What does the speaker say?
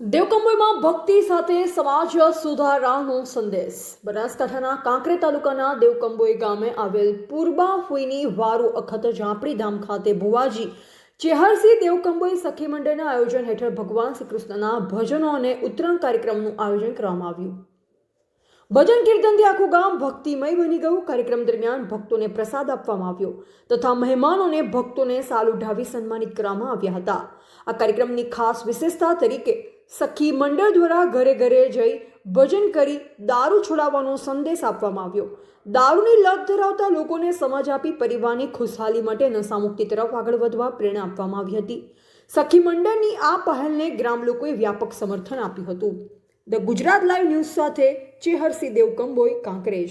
દેવકંબોઈમાં ભક્તિ સાથે સમાજ સુધારાનો સંદેશ. બનાસકાંઠાના કાંકરેજ તાલુકાના દેવકંબોઈ ગામે આવેલ પૂર્બા ફુઈની વારુ અખત ઝાંપડી ધામ ખાતે ભુવાજી ચેહરસિંહ દેવકંબોઈ સખી મંડળના આયોજન હેઠળ ભગવાન શ્રી કૃષ્ણના ભજનો અને ઉત્તરાયણ કાર્યક્રમનું આયોજન કરવામાં આવ્યું. ભજન કીર્તનથી આખું ગામ ભક્તિમય બની ગયું. કાર્યક્રમ દરમિયાન ભક્તોને પ્રસાદ આપવામાં આવ્યો તથા મહેમાનોને ભક્તોને સાલ ઉઢાવી સન્માનિત કરવામાં આવ્યા હતા. આ કાર્યક્રમની ખાસ વિશેષતા તરીકે સખી મંડળ દ્વારા ઘરે ઘરે જઈ ભજન કરી દારૂ છોડાવવાનો સંદેશ આપવામાં આવ્યો. દારૂની લત ધરાવતા લોકોને સમજ આપી પરિવારની ખુશહાલી માટે નશામુક્તિ તરફ આગળ વધવા પ્રેરણા આપવામાં આવી હતી. સખી મંડળની આ પહેલને ગ્રામ લોકોએ વ્યાપક સમર્થન આપ્યું હતું. ધ ગુજરાત લાઈવ ન્યૂઝ સાથે ચેહરસિંહ દેવકંબોઈ, કાંકરેજ.